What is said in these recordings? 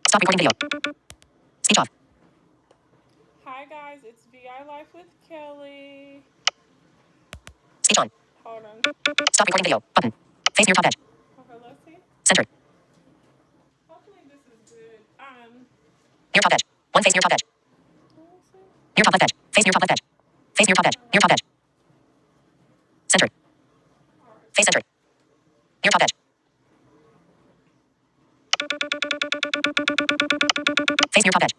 Stop recording video. Speech off. Hi guys, it's VI Life with Kelly. Speech on. Hold on. Stop recording video. Button. Face near top edge. Okay, let's see. Center. Hopefully this is good. Near top edge. One face near top edge. Near top left edge. Face near top left edge. Face near top edge. Near top edge. Center. Face center. Near top edge. Face near top edge.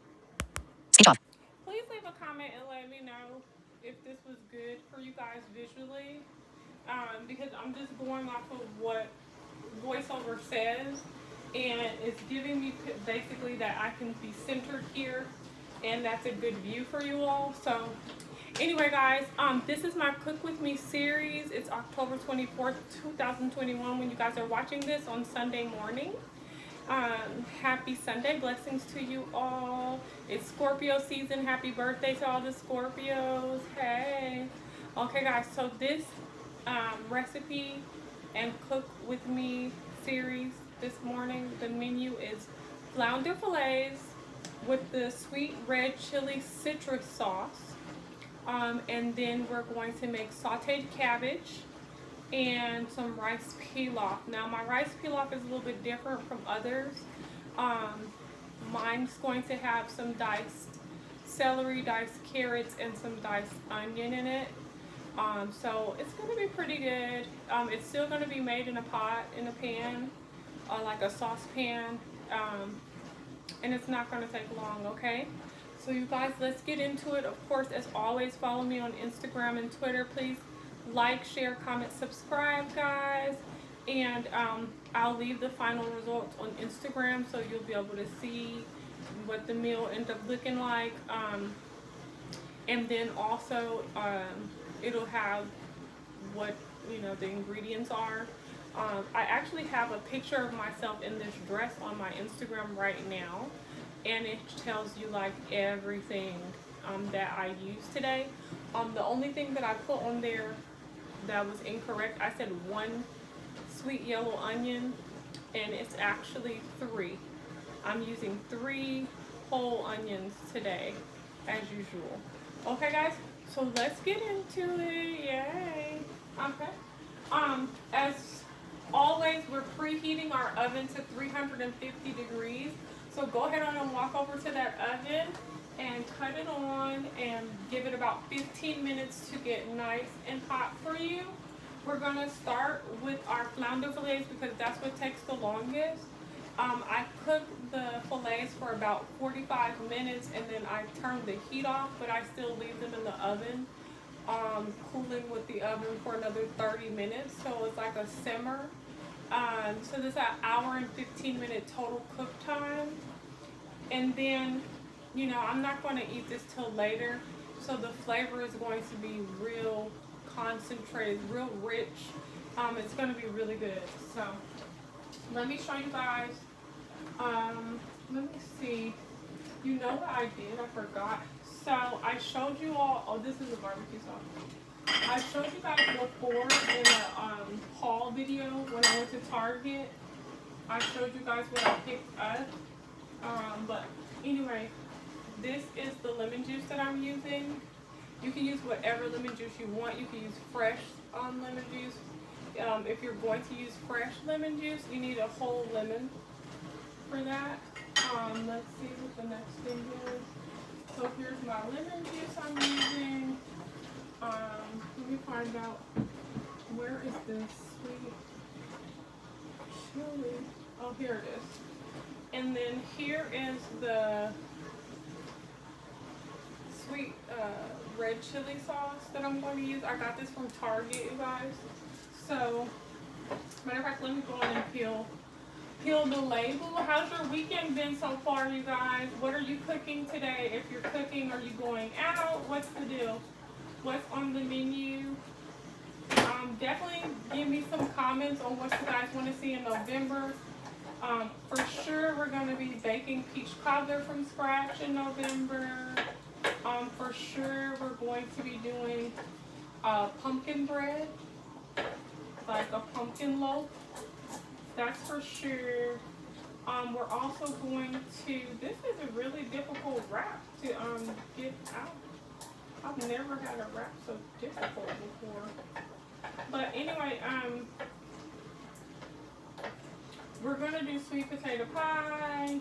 Speech off. Please leave a comment and let me know if this was good for you guys visually. Because I'm just going off of what voiceover says, and it's giving me basically that I can be centered here, and that's a good view for you all. So anyway guys, this is my Cook With Me series. It's October 24th, 2021 when you guys are watching this on Sunday morning. Happy Sunday, blessings to you all. It's Scorpio season. Happy birthday to all the Scorpios. Hey. Okay guys, so this recipe and Cook With Me series this morning, the menu is flounder fillets with the sweet red chili citrus sauce, and then we're going to make sauteed cabbage and some rice pilaf. Now my rice pilaf is a little bit different from others. Mine's going to have some diced celery, diced carrots, and some diced onion in it. So it's going to be pretty good. It's still going to be made in a pot, in a pan, like a saucepan, and it's not going to take long, okay? So you guys, let's get into it. Of course, as always, follow me on Instagram and Twitter. Please like, share, comment, subscribe, guys. And I'll leave the final results on Instagram so you'll be able to see what the meal ends up looking like. And then also it'll have what, you know, the ingredients are. I actually have a picture of myself in this dress on my Instagram right now, and it tells you like everything that I used today. The only thing that I put on there that was incorrect, I said 1 sweet yellow onion, and it's actually 3. I'm using 3 whole onions today, as usual. Okay guys, so let's get into it. Yay. Okay. As always, we're preheating our oven to 350 degrees. So go ahead on and walk over to that oven and cut it on and give it about 15 minutes to get nice and hot for you. We're gonna start with our flounder fillets because that's what takes the longest. I cook the fillets for about 45 minutes and then I turn the heat off, but I still leave them in the oven, cooling with the oven for another 30 minutes. So it's like a simmer. So this is an hour and 15-minute total cook time. And then, you know, I'm not going to eat this till later, so the flavor is going to be real concentrated, real rich. It's going to be really good. So let me show you guys. Let me see. You know what I did? I forgot. So I showed you all. Oh, this is a barbecue sauce. I showed you guys before in a haul video when I went to Target. I showed you guys what I picked up. But anyway, this is the lemon juice that I'm using. You can use whatever lemon juice you want. You can use fresh lemon juice. If you're going to use fresh lemon juice, you need a whole lemon for that. Let's see what the next thing is. So here's my lemon juice I'm using. Let me find out, where is this sweet chili? Oh, here it is. And then here is the sweet red chili sauce that I'm going to use. I got this from Target, you guys. So, matter of fact, let me go in and peel the label. How's your weekend been so far, you guys? What are you cooking today? If you're cooking, are you going out? What's the deal? What's on the menu? Definitely give me some comments on what you guys want to see in November. For sure, we're going to be baking peach cobbler from scratch in November. For sure, we're going to be doing pumpkin bread, like a pumpkin loaf. That's for sure. We're also going to, this is a really difficult wrap to get out. I've never had a wrap so difficult before. But anyway, we're gonna do sweet potato pie.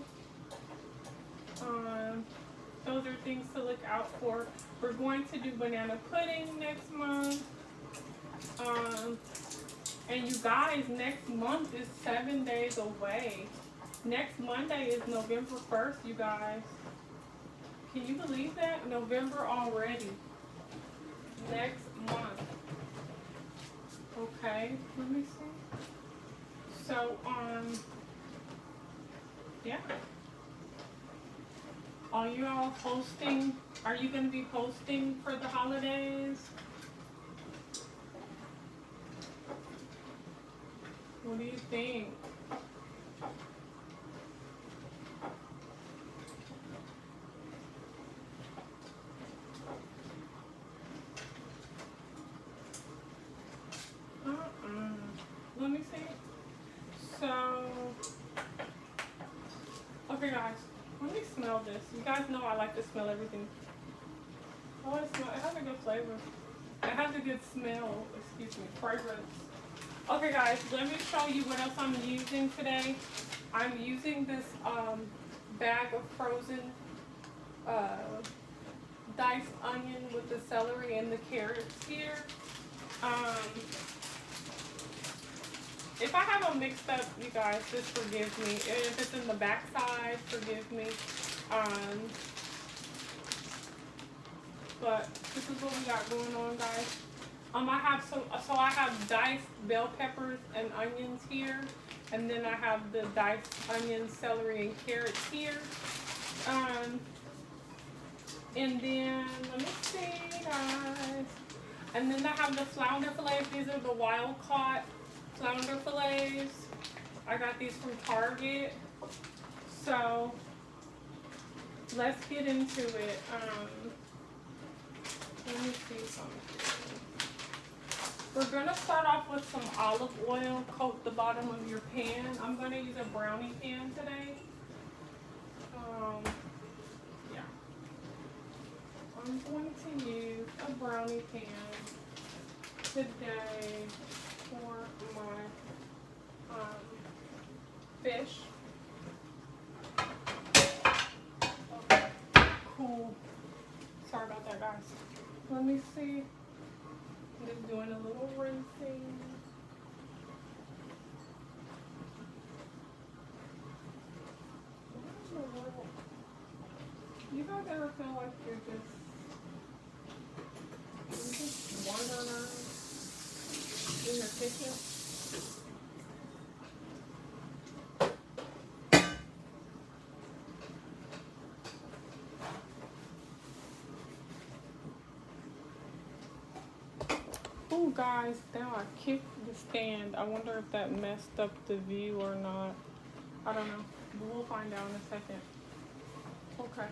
Those are things to look out for. We're going to do banana pudding next month. And you guys, next month is 7 days away. Next Monday is November 1st, you guys. Can you believe that? November already. Next month. Okay, let me see. So, yeah. Are you all hosting? Are you going to be hosting for the holidays? What do you think? Let me see. So, okay guys, let me smell this. You guys know I like to smell everything. Oh, it has a good flavor. It has a good smell, excuse me, fragrance. Okay guys, let me show you what else I'm using today. I'm using this bag of frozen diced onion with the celery and the carrots here. If I have them mixed up, you guys, just forgive me. If it's in the back side, forgive me. But this is what we got going on, guys. I have diced bell peppers and onions here, and then I have the diced onions, celery, and carrots here. And then let me see, guys. And then I have the flounder fillets. These are the wild caught flounder fillets. I got these from Target. So let's get into it. Let me see something. We're gonna start off with some olive oil. Coat the bottom of your pan. I'm gonna use a brownie pan today. Yeah. I'm going to use a brownie pan today for my fish. Okay, cool. Sorry about that, guys. Let me see. I'm just doing a little rinsing. What in the world? You guys ever feel like you're just wandering around in your kitchen? Oh guys, now I kicked the stand. I wonder if that messed up the view or not. I don't know. But we'll find out in a second. Okay,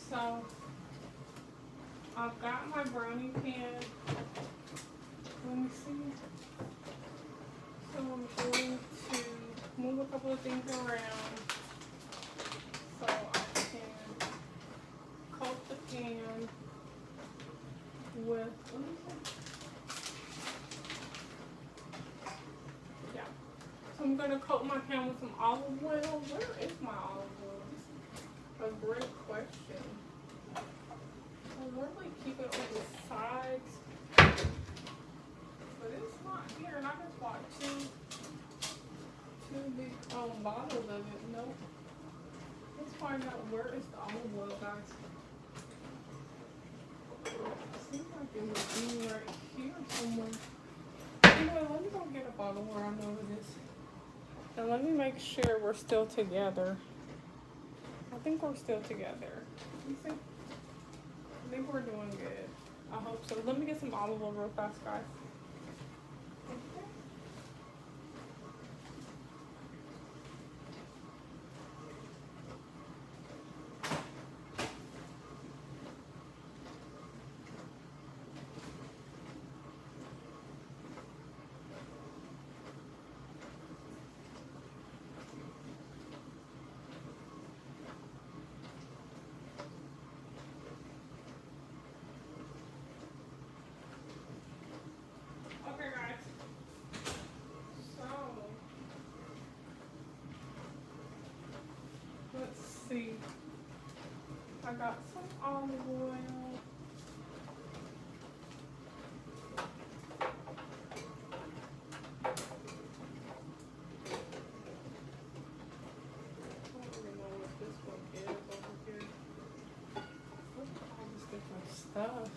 so I've got my brownie pan. Let me see. So I'm going to move a couple of things around so I can coat the pan with, yeah. So I'm going to coat my pan with some olive oil. Where is my olive oil? A great question. I normally keep it on the sides, but it's not here. And I just bought two big bottles of it. Nope. Let's find out where is the olive oil, guys. It seems like it would be right here somewhere. Anyway, let me go get a bottle where I know it is. And let me make sure we're still together. I think we're still together. You see? I think we're doing good. I hope so. Let me get some olive oil real fast, guys. Okay. see. I got some olive oil. Stuff.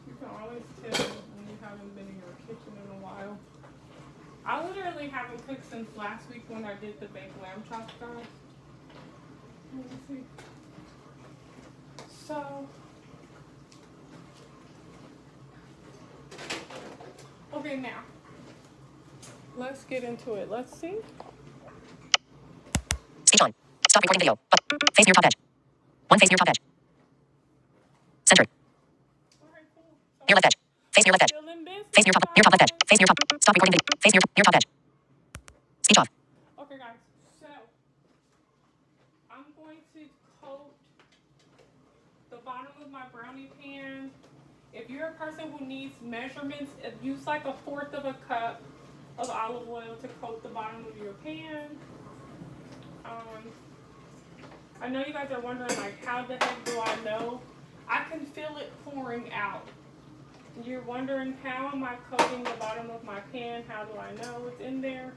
You can always tell when you haven't been in your kitchen in a while. I literally haven't cooked since last week when I did the baked lamb chops, guys. Let me see. So, okay, now let's get into it. Let's see. Speech on. Stop recording video. Face near top edge. One face near top edge. Centered. Okay, cool. So, Near left edge. Face near left edge. feeling busy, Face near top left edge. Face near top. Stop recording video. Face near top edge. Speech off. Okay, guys. So I'm going to coat the bottom of my brownie pan. If you're a person who needs measurements, use like 1/4 of a cup of olive oil to coat the bottom of your pan. I know you guys are wondering, like, how the heck do I know? I can feel it pouring out. You're wondering, how am I coating the bottom of my pan? How do I know it's in there?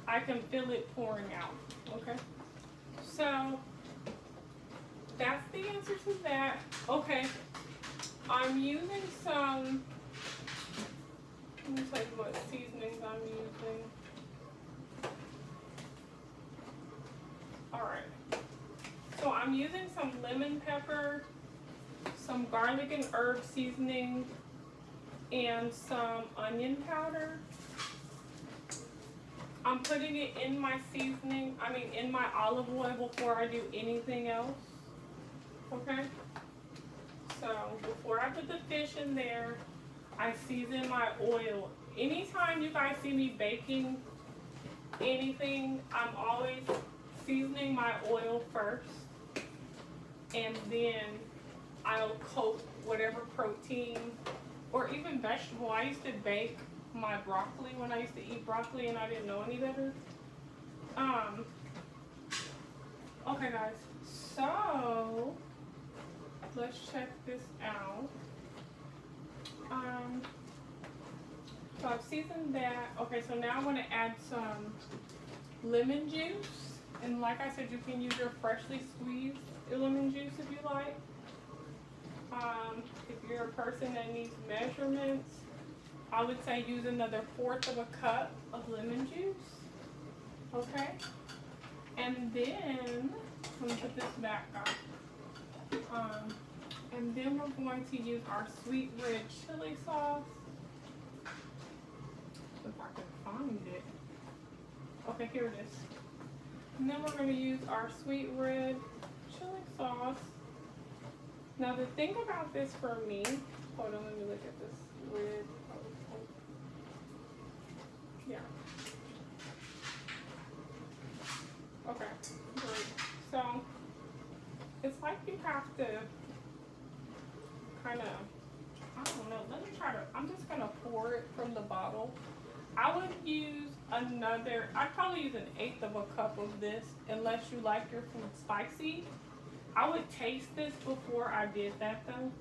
I can feel it pouring out, okay? So, that's the answer to that. Okay, I'm using some, let me tell you what seasonings I'm using. Alright, so I'm using some lemon pepper, some garlic and herb seasoning, and some onion powder. I'm putting it in my seasoning, in my olive oil before I do anything else, okay? So, before I put the fish in there, I season my oil. Anytime you guys see me baking anything, I'm always seasoning my oil first, and then I'll coat whatever protein or even vegetable. I used to bake my broccoli when I used to eat broccoli and I didn't know any better. Okay guys, so let's check this out. So I've seasoned that. Okay, so now I'm going to add some lemon juice, and like I said, you can use your freshly squeezed lemon juice if you like. If you're a person that needs measurements, I would say use another 1/4 of a cup of lemon juice. Okay, and then let me put this back on. And then we're going to use our sweet red chili sauce. If I can find it. Okay, here it is. And then we're going to use our sweet red chili sauce. Now the thing about this for me, hold on, let me look at this red. Yeah. Okay, great. So it's like you have to kind of, I don't know, let me try to, I'm just going to pour it from the bottle. I would use I'd probably use 1/8 of a cup of this, unless you like your food spicy. I would taste this before I did that though.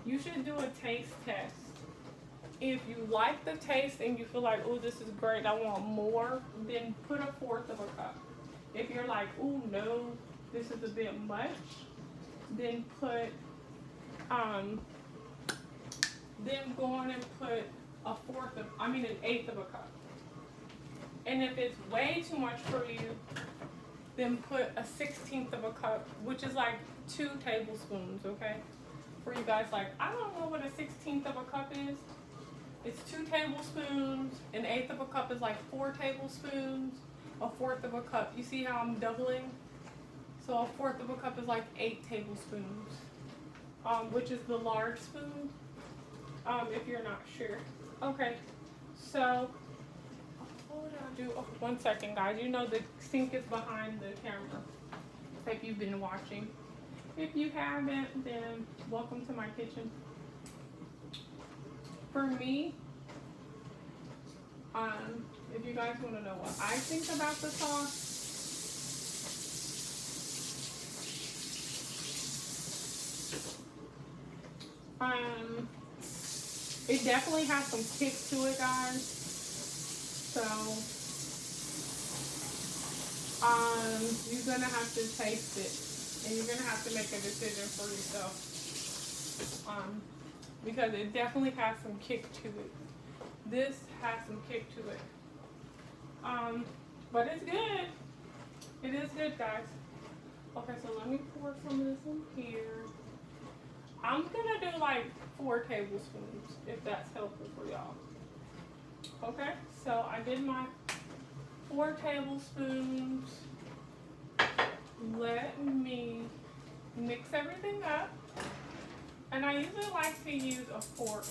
You should do a taste test. If you like the taste and you feel like, oh, this is great, I want more, then put 1/4 of a cup. If you're like, oh no, this is a bit much, then put, then go on and put 1/8 of a cup. And if it's way too much for you, then put 1/16 of a cup, which is like 2 tablespoons, okay? For you guys like, I don't know what 1/16 of a cup is. It's 2 tablespoons, 1/8 of a cup is like 4 tablespoons, 1/4 of a cup. You see how I'm doubling? So 1/4 of a cup is like 8 tablespoons, which is the large spoon, if you're not sure. Okay, so what did I do? Oh, 1 second, guys. You know the sink is behind the camera, if you've been watching. If you haven't, then welcome to my kitchen. For me, if you guys want to know what I think about the sauce, It definitely has some kick to it, guys. So, you're gonna have to taste it, and you're gonna have to make a decision for yourself. Because it definitely has some kick to it. This has some kick to it. But it's good. It is good, guys. Okay, so let me pour some of this in here. I'm gonna do like 4 tablespoons, if that's helpful for y'all. Okay, so I did my 4 tablespoons. Let me mix everything up. And I usually like to use a fork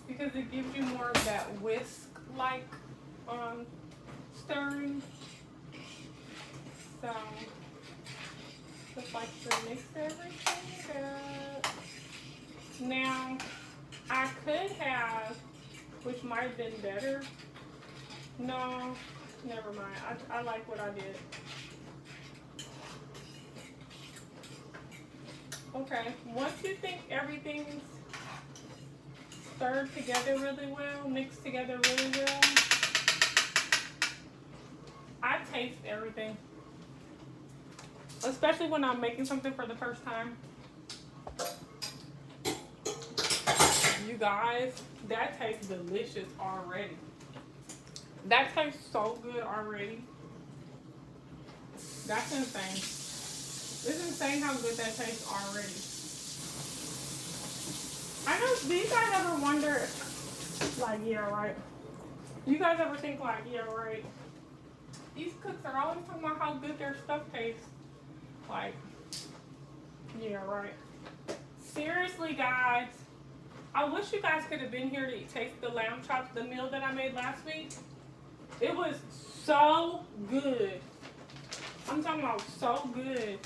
because it gives you more of that whisk-like stirring. So, just like to mix everything up. Now, I could have, which might have been better. No, never mind. I like what I did. Okay, once you think everything's stirred together really well, mixed together really well, I taste everything. Especially when I'm making something for the first time. You guys, that tastes delicious already. That tastes so good already. That's insane. It's insane how good that tastes already. I know, do you guys ever wonder, like, yeah, right? You guys ever think, like, yeah, right? These cooks are always talking about how good their stuff tastes. Like, yeah, right. Seriously, guys, I wish you guys could have been here to taste the lamb chops, the meal that I made last week. It was so good. I'm talking about so good.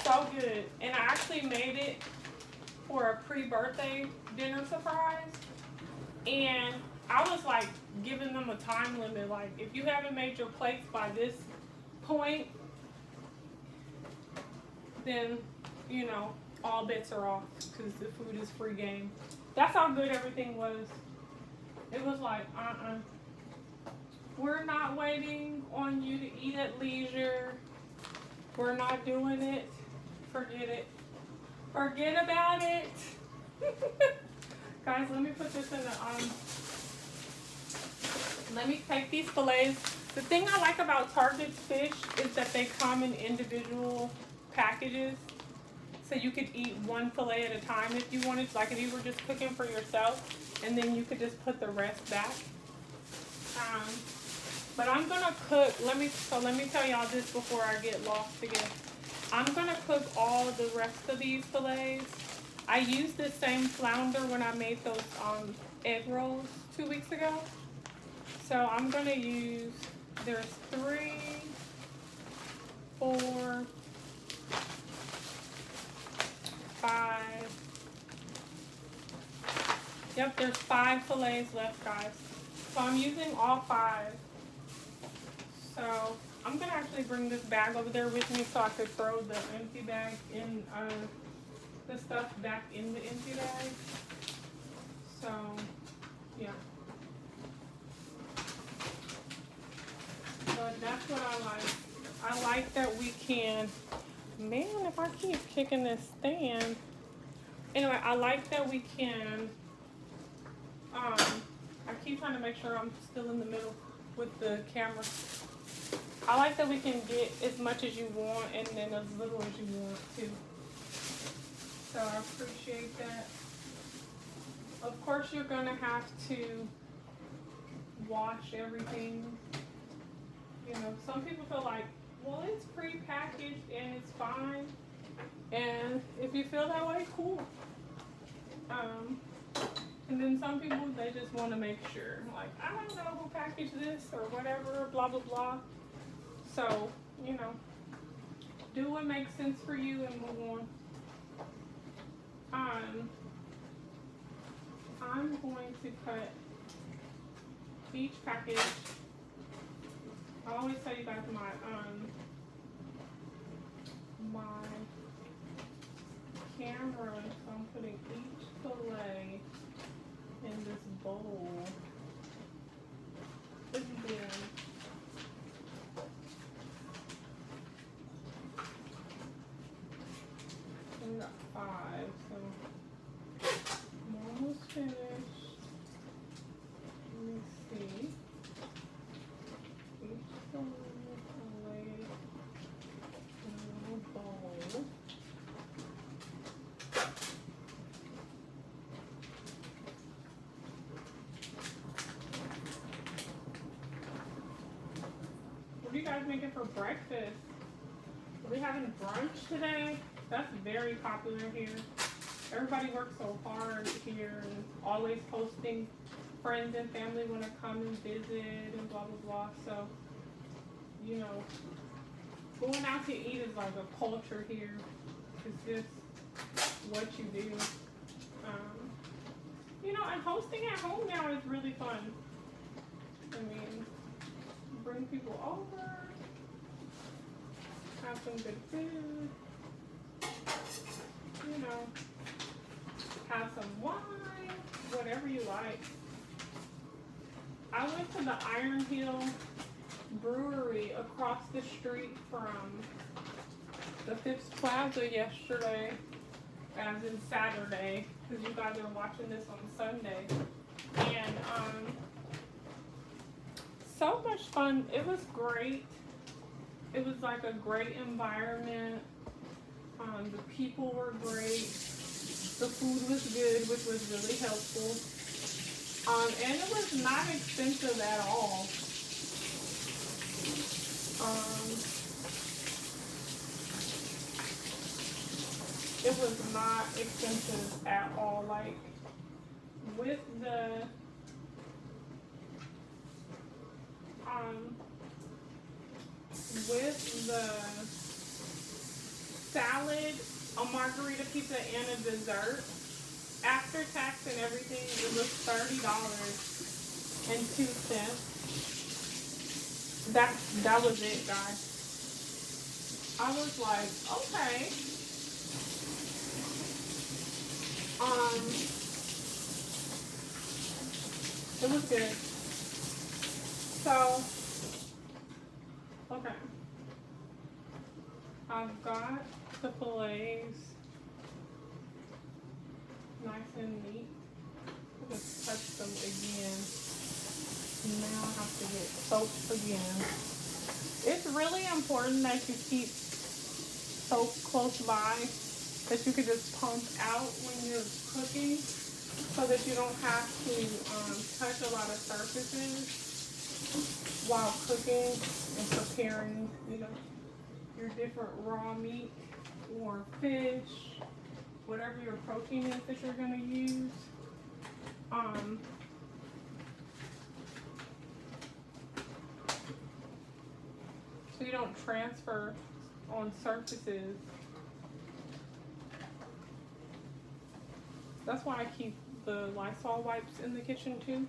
So good. And I actually made it for a pre-birthday dinner surprise. And I was like giving them a time limit. Like, if you haven't made your plates by this point, then, you know, all bets are off because the food is free game. That's how good everything was. It was like, we're not waiting on you to eat at leisure. We're not doing it. Forget it. Forget about it. Guys, let me put this in the, let me take these fillets. The thing I like about Target's fish is that they come in individual packages. So you could eat one fillet at a time if you wanted. Like if you were just cooking for yourself, and then you could just put the rest back. But I'm gonna cook, let me tell y'all this before I get lost again. I'm gonna cook all the rest of these fillets. I used the same flounder when I made those egg rolls 2 weeks ago. So I'm gonna use, there's 3, 4, 5. Yep, there's 5 fillets left, guys. So I'm using all 5. So I'm gonna actually bring this bag over there with me so I could throw the empty bag in, the stuff back in the empty bag. So, yeah. But that's what I like. I like that we can, man, if I keep kicking this stand. Anyway, I like that we can, I keep trying to make sure I'm still in the middle with the camera. I like that we can get as much as you want and then as little as you want too. So I appreciate that. Of course, you're gonna have to wash everything. You know, some people feel like, well, it's pre-packaged and it's fine. And if you feel that way, cool. And then some people, they just want to make sure, like, I don't know who packaged this or whatever, blah, blah, blah. So, you know, do what makes sense for you and move on. I'm going to cut each package. I always tell you guys my camera, so I'm putting each fillet in this bowl. It's big. We got 5, so I'm almost finished. Let me see. Each fillet in a little bowl. What are you guys making for breakfast? Are we having brunch today? That's very popular here. Everybody works so hard here and always hosting. Friends and family want to come and visit and blah blah blah. So, you know, going out to eat is like a culture here. It's just what you do. You know, and hosting at home now is really fun. I mean, bring people over, have some good food, you know, have some wine, whatever you like. I went to the Iron Hill Brewery across the street from the Phipps Plaza yesterday, as in Saturday, because you guys are watching this on Sunday. And so much fun. It was great. It was like a great environment. The people were great. The food was good, which was really helpful. And it was not expensive at all. It was not expensive at all. Like, with the salad, a margarita pizza, and a dessert, after tax and everything, it was $30.02. That was it, guys. I was like, okay. It was good. So, okay. I've got the fillets nice and neat. I'm gonna touch them again. Now I have to get soap again. It's really important that you keep soap close by that you can just pump out when you're cooking, so that you don't have to touch a lot of surfaces while cooking and preparing, you know, your different raw meat or fish, whatever your protein is that you're going to use. So you don't transfer on surfaces. That's why I keep the Lysol wipes in the kitchen too,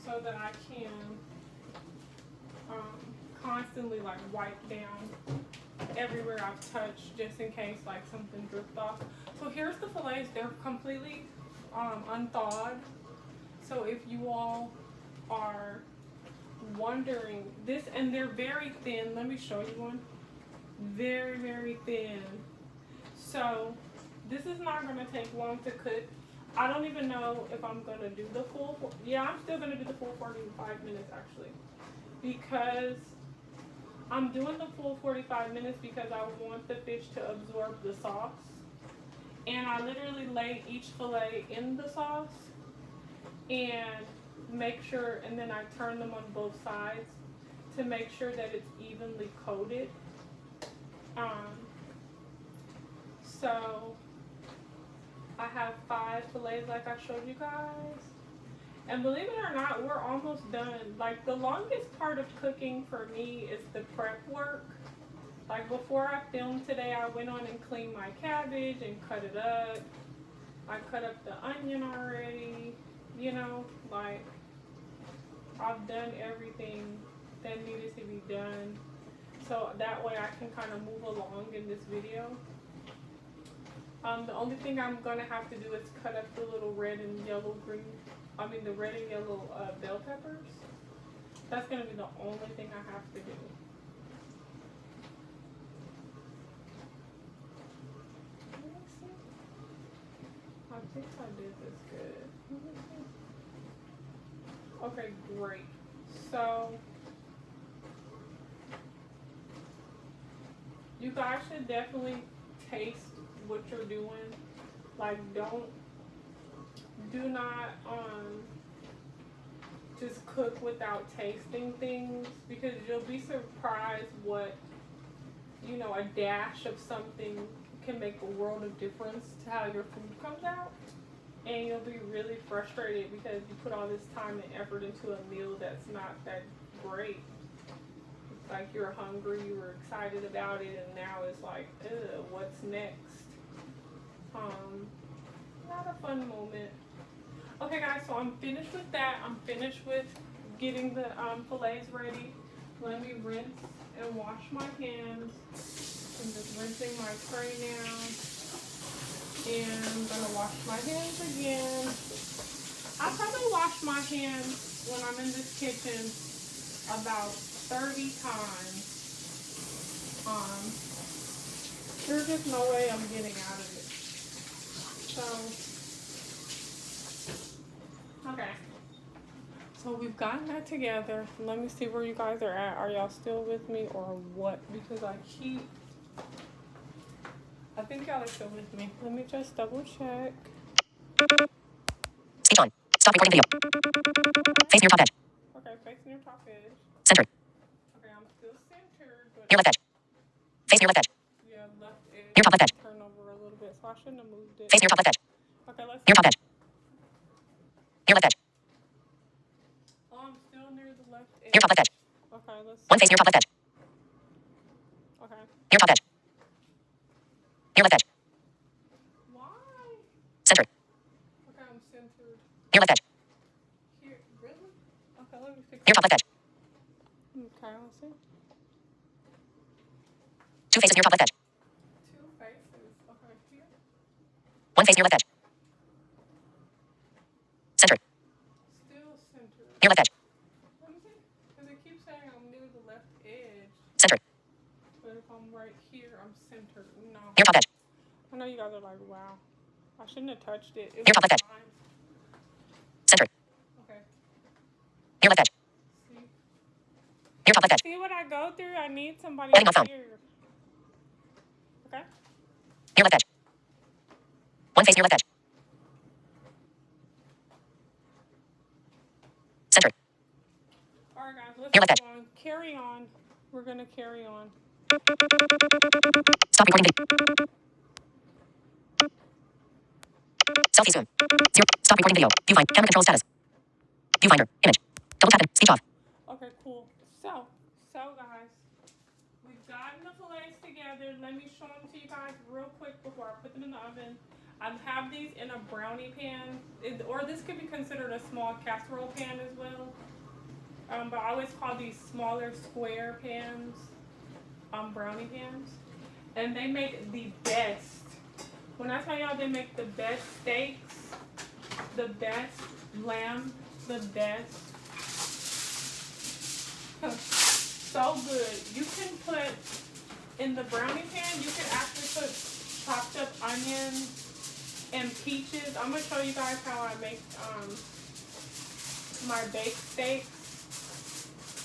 so that I can constantly like wipe down everywhere I've touched, just in case like something dripped off. So here's the fillets. They're completely unthawed. So if you all are wondering this, and they're very thin. Let me show you one. Very, very thin. So this is not going to take long to cook. I don't even know if I'm going to do the full, I'm still going to do the full 45 minutes actually, because I'm doing the full 45 minutes because I want the fish to absorb the sauce. And I literally lay each fillet in the sauce and make sure, and then I turn them on both sides to make sure that it's evenly coated. So I have 5 fillets like I showed you guys. And believe it or not, we're almost done. Like, the longest part of cooking for me is the prep work. Like, before I filmed today, I went on and cleaned my cabbage and cut it up. I cut up the onion already, you know, like, I've done everything that needed to be done. So that way I can kind of move along in this video. The only thing I'm gonna have to do is cut up the little red and yellow the red and yellow bell peppers. That's gonna be the only thing I have to do. I think I did this good. Okay, great. So you guys should definitely taste what you're doing. Like, do not just cook without tasting things, because you'll be surprised what, a dash of something can make a world of difference to how your food comes out. And you'll be really frustrated because you put all this time and effort into a meal that's not that great. It's like you're hungry, you were excited about it, and now it's like, ugh, what's next? Not a fun moment. Okay guys, so I'm finished with that. I'm finished with getting the fillets ready. Let me rinse and wash my hands. I'm just rinsing my tray now. And I'm gonna wash my hands again. I probably wash my hands when I'm in this kitchen about 30 times. There's just no way I'm getting out of it. So, okay. So we've gotten that together. Let me see where you guys are at. Are y'all still with me or what? Because I think y'all are still with me. Let me just double check. Speech on. Stop recording video. Face near top edge. Okay, face near top edge. Centered. Okay, I'm still centered, but Near left edge. Face near left edge. yeah, left edge. Near top left edge. Turn over a little bit, so I shouldn't have moved it. Face near top left edge. Okay, let's. Near top edge. Near left edge. Oh, I'm still near the left edge. Near top left edge. Okay, let's. One face near top left edge. Okay. Near top edge. Near left edge. Why? Centered. Okay, I'm centered. Near left edge. Here, really? Okay, let me fix Near it. top left edge. Okay, let's see. Two faces near top left edge. Two faces. Okay, here. One face near left edge. Centered. Still centered. Near left edge. Let me see. Because it keeps saying I'm near the left edge. Centered. But if I'm right here, I'm centered. No. Near top edge. I know you guys are like, wow. I shouldn't have touched it. It Near was top left edge. fine. Centered. Okay. Near left edge. See? Near top left edge. See what I go through? I need somebody Lighting on phone. here. Okay? Near left edge. One face near left edge. Centered. Alright guys, let's Near left edge. go on. Carry on. We're gonna carry on. Stop recording video. Selfie zoom. Zero. Stop recording video. Viewfinder. Camera control status. Viewfinder. Image. Double tap and speech off. Okay, cool. So guys, we've gotten the fillets together. Let me show them to you guys real quick before I put them in the oven. I have these in a brownie pan, or this could be considered a small casserole pan as well. But I always call these smaller square pans, brownie pans. And they make the best. When I tell y'all they make the best steaks, the best lamb, the best. So good. You can put, in the brownie pan, you can actually put chopped up onions and peaches. I'm going to show you guys how I make my baked steaks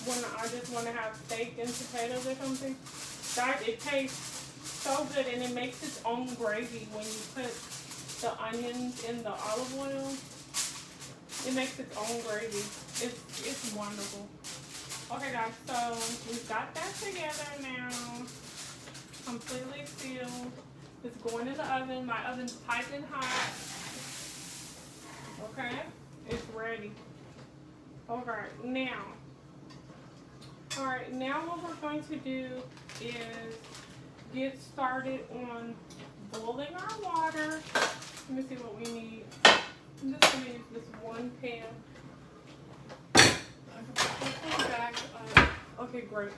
when I just want to have steak and potatoes or something. Guys, it tastes so good, and it makes its own gravy when you put the onions in the olive oil. It makes its own gravy. It's wonderful. Okay guys, so we've got that together now. Completely sealed. It's going in the oven. My oven's piping hot. Okay, it's ready. Alright, now what we're going to do is get started on boiling our water. Let me see what we need. I'm just going to use this one pan. Back up. Okay, great.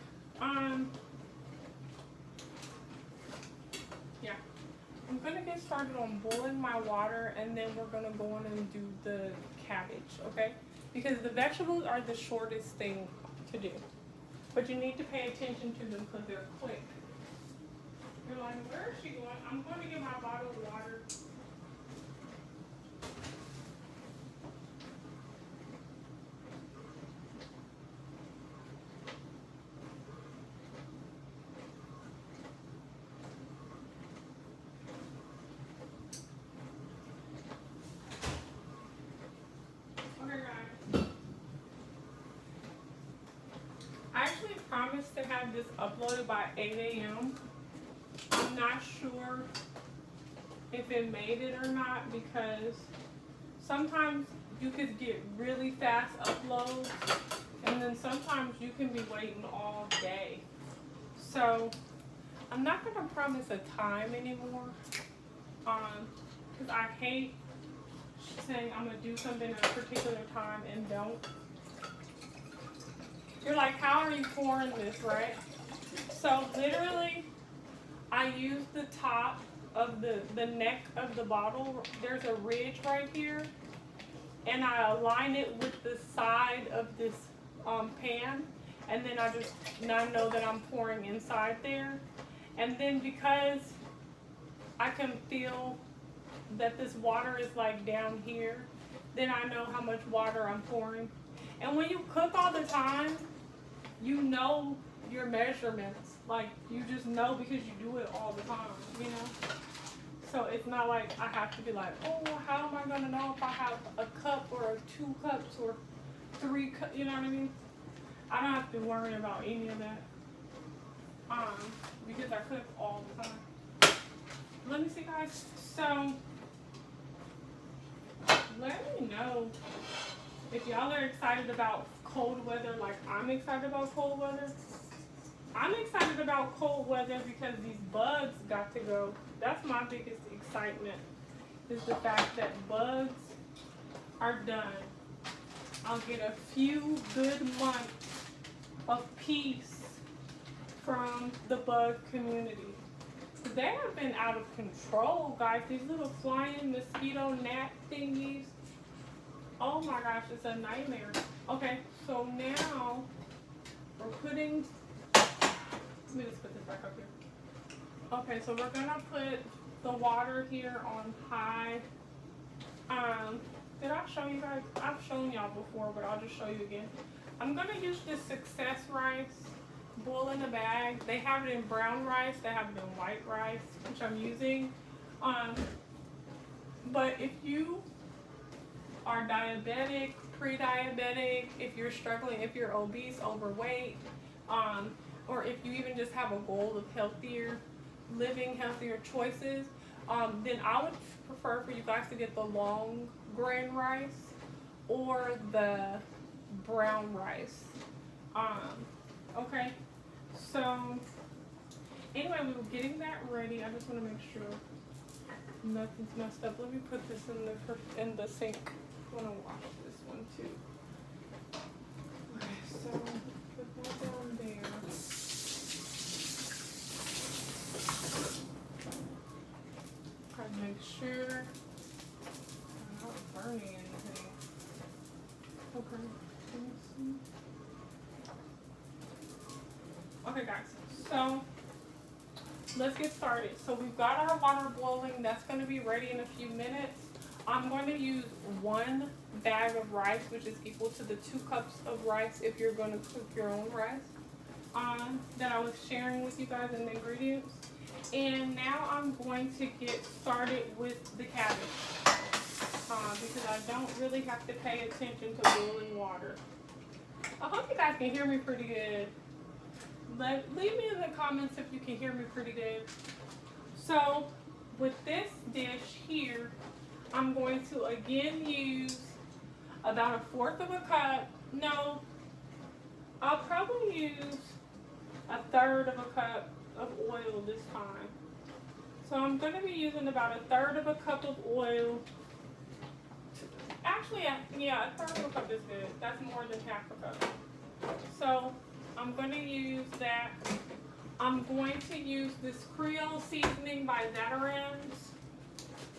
Yeah. I'm gonna get started on boiling my water, and then we're gonna go on and do the cabbage, okay? Because the vegetables are the shortest thing to do. But you need to pay attention to them because they're quick. You're like, where is she going? I'm going to get my bottle of water. Okay, guys. I actually promised to have this uploaded by 8 a.m. I'm not sure if it made it or not because sometimes you could get really fast uploads and then sometimes you can be waiting all day. So I'm not going to promise a time anymore because I hate saying I'm going to do something at a particular time and don't. You're like, how are you pouring this, right? So literally, I use the top of the neck of the bottle. There's a ridge right here. And I align it with the side of this pan. And then I know that I'm pouring inside there. And then because I can feel that this water is like down here, then I know how much water I'm pouring. And when you cook all the time, you know your measurements. Like, you just know because you do it all the time, you know? So it's not like I have to be like, oh, how am I going to know if I have a cup or 2 cups or 3 cups, you know what I mean? I don't have to worry about any of that because I cook all the time. Let me see, guys. So let me know if y'all are excited about cold weather like I'm excited about cold weather. I'm excited about cold weather because these bugs got to go. That's my biggest excitement, is the fact that bugs are done. I'll get a few good months of peace from the bug community. They have been out of control, guys. These little flying mosquito gnat thingies. Oh my gosh, it's a nightmare. Okay, so now we're putting, let me just put this back up here. Okay, so we're gonna put the water here on high. Did I show you guys? I've shown y'all before, but I'll just show you again. I'm gonna use this success rice, boil in a bag. They have it in brown rice, they have it in white rice, which I'm using. But if you are diabetic, pre-diabetic, if you're struggling, if you're obese, overweight, or if you even just have a goal of healthier living, healthier choices, then I would prefer for you guys to get the long grain rice or the brown rice. Okay, so anyway, we were getting that ready. I just want to make sure nothing's messed up. Let me put this in the sink. I'm gonna wash this one too. Okay, so put that down there. Try to make sure I'm not burning anything. Okay, let me see. Okay, guys, so let's get started. So we've got our water boiling. That's going to be ready in a few minutes. I'm going to use 1 bag of rice, which is equal to the 2 cups of rice if you're going to cook your own rice, that I was sharing with you guys in the ingredients. And now I'm going to get started with the cabbage because I don't really have to pay attention to boiling water. I hope you guys can hear me pretty good. Leave me in the comments if you can hear me pretty good. So with this dish here, I'm going to again use about 1/4 of a cup. No, I'll probably use 1/3 of a cup of oil this time. So I'm going to be using about 1/3 of a cup of oil. Actually, yeah, 1/3 of a cup is good. That's more than 1/2 a cup. So I'm going to use that I'm going to use this Creole seasoning by Veterans.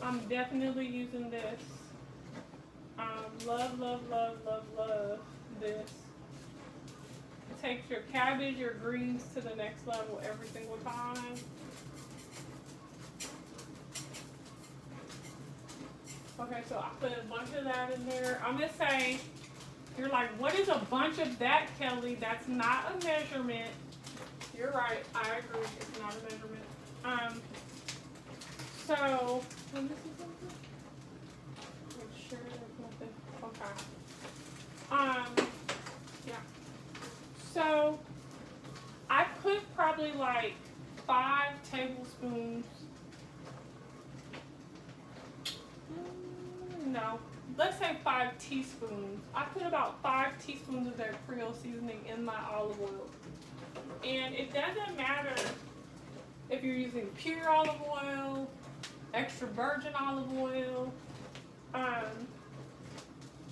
I'm definitely using this. Love, love, love, love, love this. It takes your cabbage, your greens to the next level every single time. Okay, so I put a bunch of that in there. I'm gonna say, you're like, what is a bunch of that, Kelly? That's not a measurement. You're right, I agree, it's not a measurement. So, let me see something. Make sure there's nothing, okay. Yeah. So, I put probably like 5 tablespoons. No, let's say 5 teaspoons. I put about 5 teaspoons of that Creole seasoning in my olive oil. And it doesn't matter if you're using pure olive oil, extra virgin olive oil,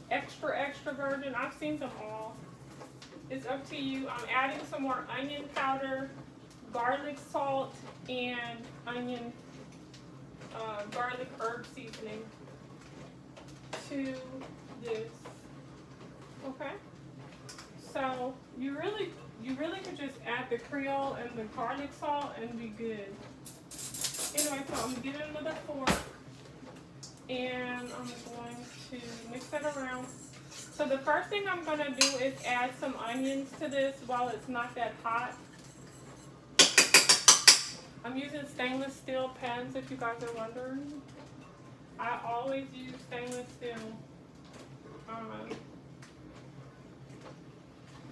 extra virgin. I've seen them all. It's up to you. I'm adding some more onion powder, garlic salt, and onion, garlic herb seasoning to this. Okay, so you really could just add the Creole and the garlic salt and be good. Anyway, so I'm getting another fork and I'm going to mix it around. So the first thing I'm gonna do is add some onions to this while it's not that hot. I'm using stainless steel pans if you guys are wondering. I always use stainless steel,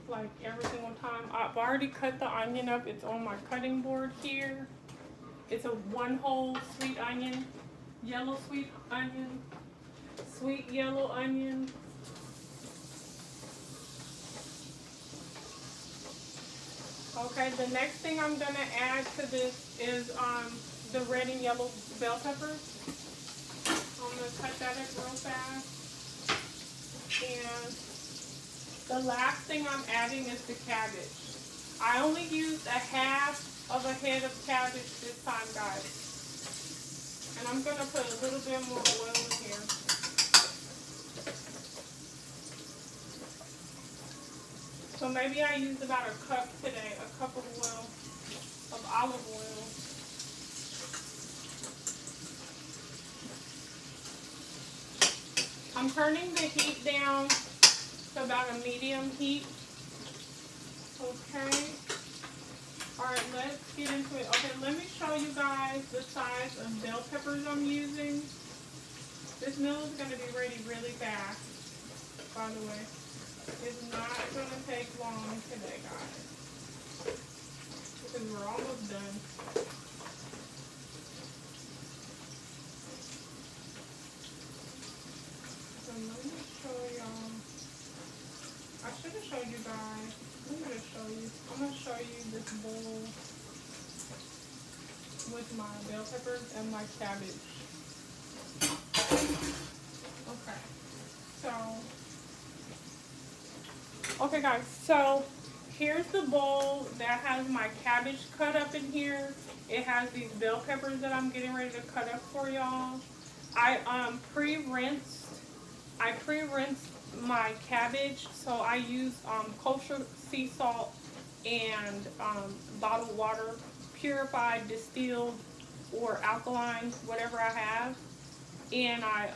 like every single time. I've already cut the onion up. It's on my cutting board here. It's a 1 whole sweet onion, yellow sweet onion, sweet yellow onion. Okay, the next thing I'm gonna add to this is the red and yellow bell peppers. I'm going to cut that up real fast. And the last thing I'm adding is the cabbage. I only used a half of a head of cabbage this time, guys. And I'm going to put a little bit more oil in here. So maybe I used about a cup today, a cup of oil, of olive oil. I'm turning the heat down to about a medium heat. Okay. Alright, let's get into it. Okay, let me show you guys the size of bell peppers I'm using. This meal is going to be ready really fast, by the way. It's not going to take long today, guys. Because we're almost done. Let me show y'all. I should have showed you guys. I'm going to show you. I'm going to show you this bowl with my bell peppers and my cabbage. Okay. Okay guys, so here's the bowl that has my cabbage cut up in here. It has these bell peppers that I'm getting ready to cut up for y'all. I pre-rinsed my cabbage, so I use kosher sea salt and bottled water, purified, distilled, or alkaline, whatever I have. And I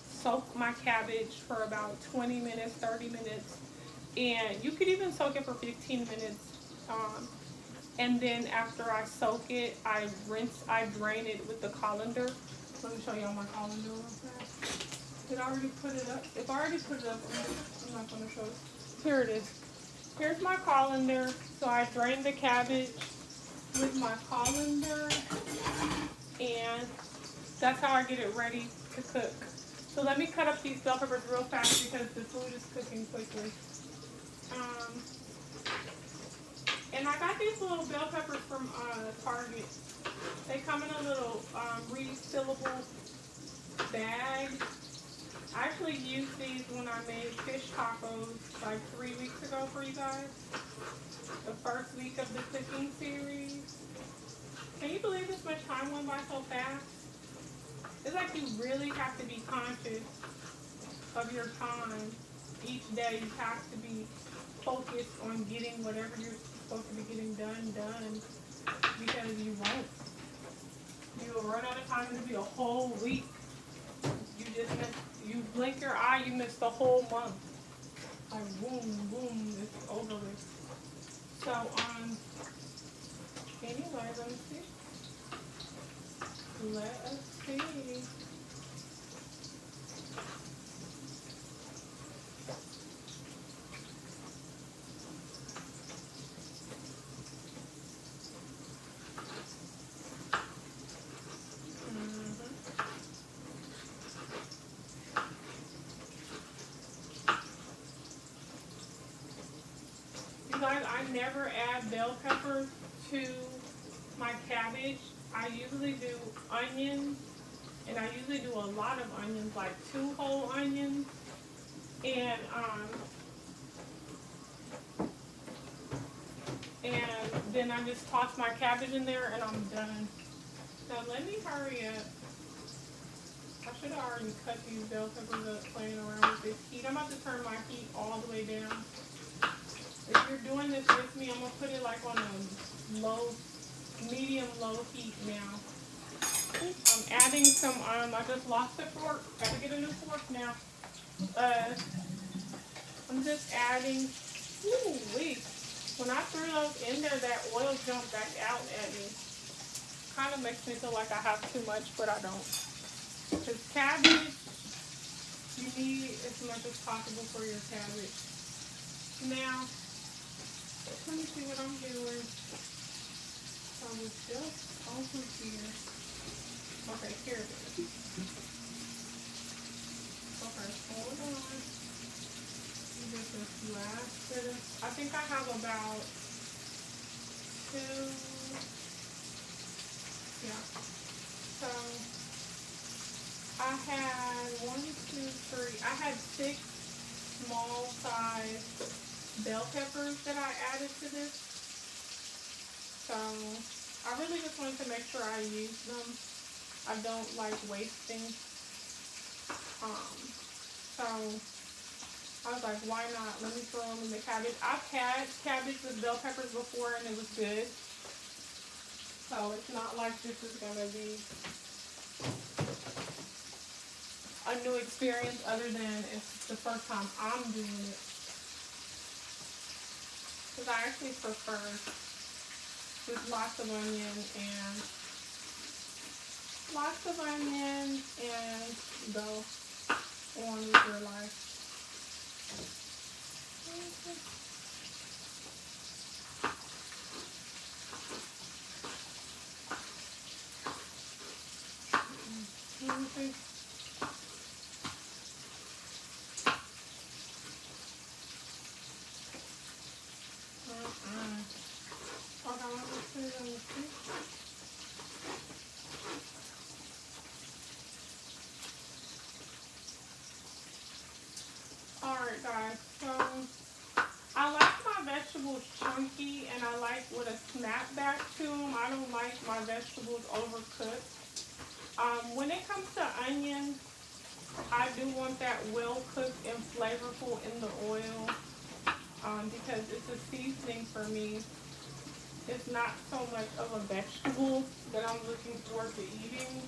soak my cabbage for about 20 minutes, 30 minutes. And you could even soak it for 15 minutes. And then after I soak it, I drain it with the colander. Let me show y'all my colander real fast. Did I already put it up? If I already put it up, I'm not going to show it. Here it is. Here's my colander. So I drained the cabbage with my colander. And that's how I get it ready to cook. So let me cut up these bell peppers real fast because the food is cooking quickly. And I got these little bell peppers from Target. They come in a little refillable bag. I actually used these when I made fish tacos like 3 weeks ago for you guys. The first week of the cooking series. time went by so fast. It's like you really have to be conscious of your time. Each day you have to be focused on getting whatever you're supposed to be getting done, because you won't. You will run out of time and it'll be a whole week. You blink your eye, you miss the whole month. Like boom, boom, it's over with. So, anyway, let me see. Let us see. You guys, I never add bell pepper to my cabbage. I usually do onions, and I usually do a lot of onions, like 2 whole onions, and then I just toss my cabbage in there, and I'm done. Now let me hurry up. I should have already cut these bell peppers up playing around with this heat. I'm about to turn my heat all the way down. If you're doing this with me, I'm going to put it like on a medium-low heat now. I'm adding some, I just lost a fork. Got to get a new fork now. I'm just adding, wait. When I threw those in there, that oil jumped back out at me. Kind of makes me feel like I have too much, but I don't. Because cabbage, you need as much as possible for your cabbage. Now, let me see what I'm doing. So we're still over here. Okay, here it is. Okay, hold on. Get this last bit of, I think I have about 2, yeah. So I had 1, 2, 3. I had 6 small size bell peppers that I added to this. So I really just wanted to make sure I use them. I don't like wasting. So I was like, why not? Let me throw them in the cabbage. I've had cabbage with bell peppers before and it was good. So it's not like this is going to be a new experience other than it's the first time I'm doing it. Because I actually prefer with lots of onion and the orange or like. Alright guys, so I like my vegetables chunky and I like with a snap back to them. I don't like my vegetables overcooked. When it comes to onions, I do want that well cooked and flavorful in the oil because it's a seasoning for me. It's not so much of a vegetable that I'm looking forward to eating.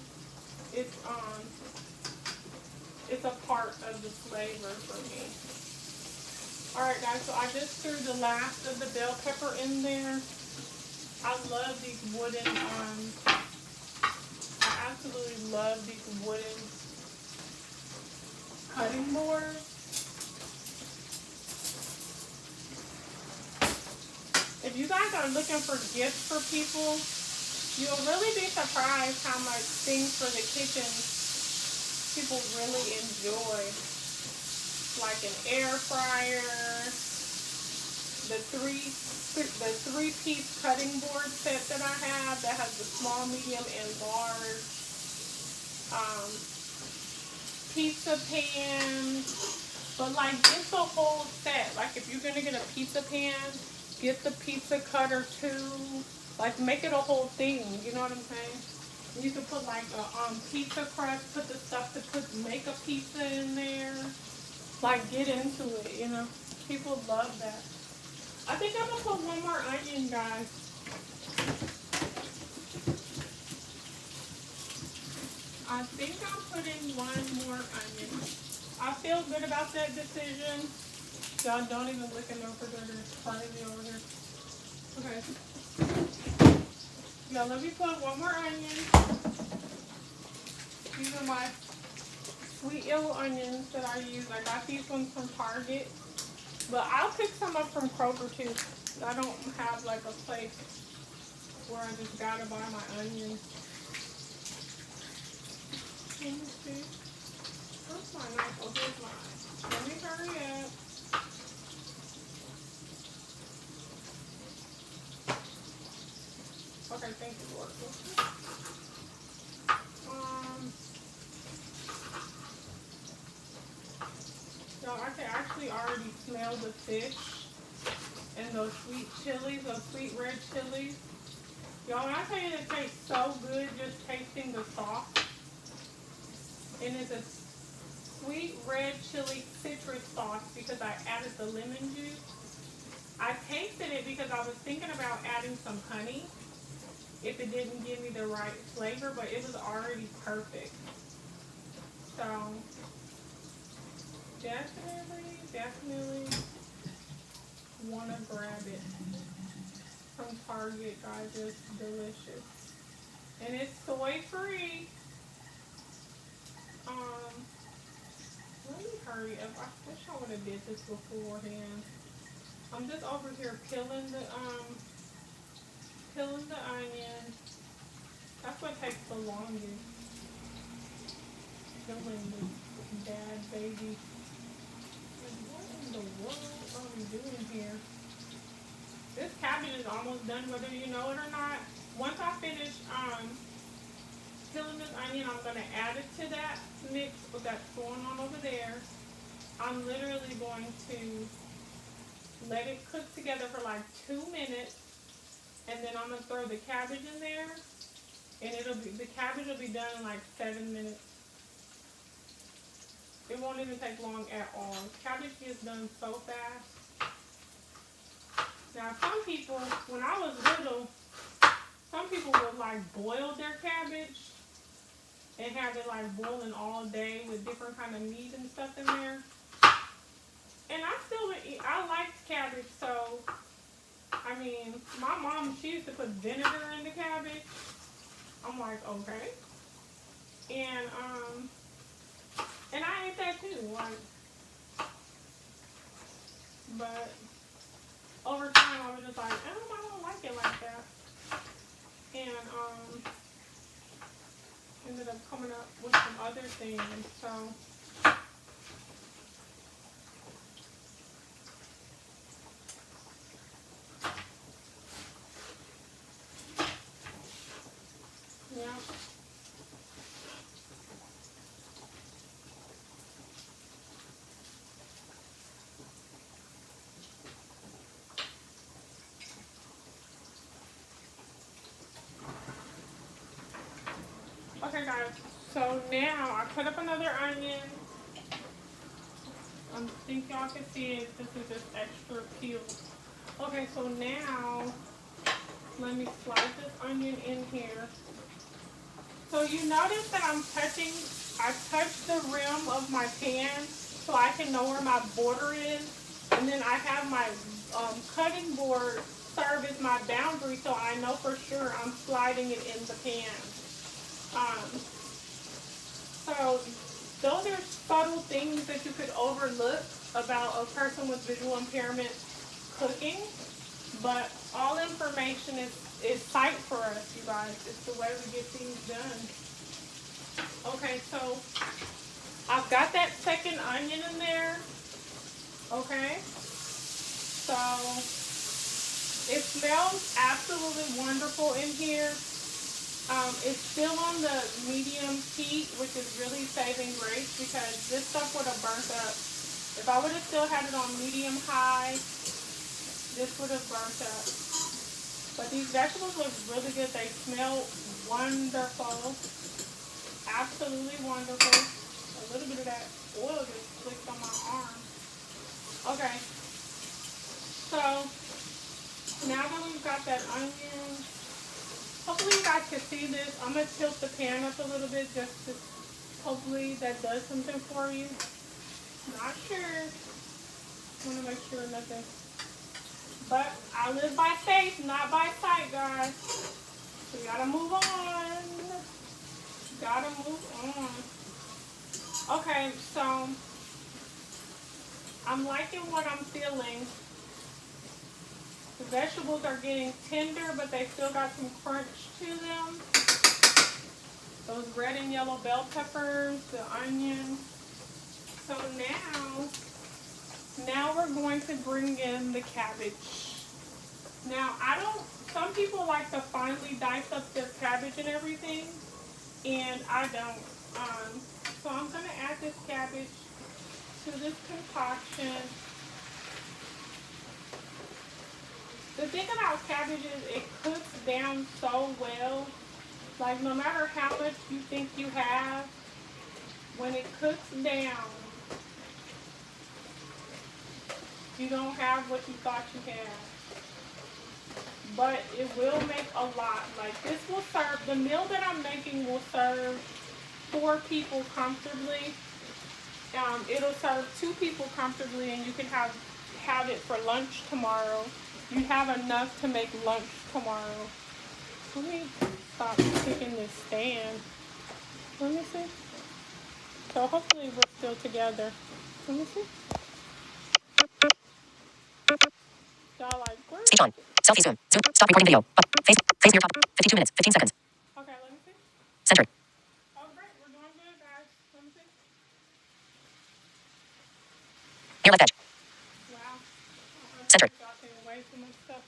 It's a part of the flavor for me. Alright guys, so I just threw the last of the bell pepper in there. I love these wooden, I absolutely love these wooden cutting boards. If you guys are looking for gifts for people, you'll really be surprised how much things for the kitchen people really enjoy. Like an air fryer, the three-piece cutting board set that I have that has the small, medium, and large. Pizza pan, but like get the whole set. Like if you're gonna get a pizza pan, get the pizza cutter too. Like make it a whole thing. You know what I'm saying? You could put like a pizza crust, put the stuff to make a pizza in there. Like get into it, you know. People love that. I think I'm gonna put one more onion, guys. I think I'm putting one more onion. I feel good about that decision. Y'all don't even look in the refrigerator. It's crazy over here. Okay. Y'all, let me put one more onion. These are my sweet yellow onions that I use. I got these ones from Target. But I'll pick some up from Kroger too. I don't have like a place where I just gotta buy my onions. Let me see. Where's my knife? Oh, here's mine. Let me hurry up. Okay, thank you, Lord. So I can actually already smell the fish and those sweet chilies, those sweet red chilies. Y'all, when I tell you it tastes so good just tasting the sauce. And it's a sweet red chili citrus sauce because I added the lemon juice. I tasted it because I was thinking about adding some honey if it didn't give me the right flavor, but it was already perfect. So definitely want to grab it from Target, guys. It's delicious. And it's soy free. Let me hurry up. I wish I would have did this beforehand. I'm just over here peeling the onion. That's what takes the longest. Peeling the bad baby. And what in the world are we doing here? This cabbage is almost done, whether you know it or not. Once I finish peeling this onion, I'm gonna add it to that mix that's going on over there. I'm literally going to let it cook together for like 2 minutes, and then I'm gonna throw the cabbage in there, and the cabbage will be done in like 7 minutes. It won't even take long at all. Cabbage gets done so fast. Now some people, when I was little, some people would like boil their cabbage and have it like boiling all day with different kind of meat and stuff in there. And I still would eat. I liked cabbage, so I mean, my mom, she used to put vinegar in the cabbage. I'm like, okay. And I ate that too, like, but over time I was just like, I don't like it like that. And ended up coming up with some other things. So yeah. Okay guys, so now I cut up another onion. I think y'all can see it. This is just extra peeled. Okay, so now let me slice this onion in here. So you notice that I touch the rim of my pan so I can know where my border is. And then I have my cutting board serve as my boundary so I know for sure I'm sliding it in the pan. So those are subtle things that you could overlook about a person with visual impairment cooking, but all information is sight for us, you guys. It's the way we get things done. Okay, so I've got that second onion in there. Okay, so it smells absolutely wonderful in here. It's still on the medium heat, which is really saving grace because this stuff would have burnt up. If I would have still had it on medium high, this would have burnt up. But these vegetables look really good. They smell wonderful. Absolutely wonderful. A little bit of that oil just slicked on my arm. Okay. So, now that we've got that onion, hopefully you guys can see this. I'm going to tilt the pan up a little bit just to, hopefully that does something for you. Not sure. I want to make sure nothing. But I live by faith, not by sight, guys. We gotta move on. Gotta move on. Okay, so I'm liking what I'm feeling. The vegetables are getting tender, but they still got some crunch to them. Those red and yellow bell peppers, the onion. So now we're going to bring in the cabbage. Now, some people like to finely dice up their cabbage and everything, and I don't. So I'm going to add this cabbage to this concoction. The thing about cabbage is it cooks down so well. Like, no matter how much you think you have, when it cooks down, you don't have what you thought you had. But it will make a lot. Like, this will serve, the meal that I'm making will serve 4 people comfortably. It'll serve 2 people comfortably, and you can have it for lunch tomorrow. You have enough to make lunch tomorrow. Let me stop kicking this stand. Let me see. So hopefully we're still together. Let me see. Y'all like, where? Speech on. Selfie zoom. Zoom. Stop recording video. Face near top. 52 minutes. 15 seconds. Okay, let me see. Center. Oh, great. We're doing good, guys. Let me see. Near left edge. Wow. Center. Way too much stuff.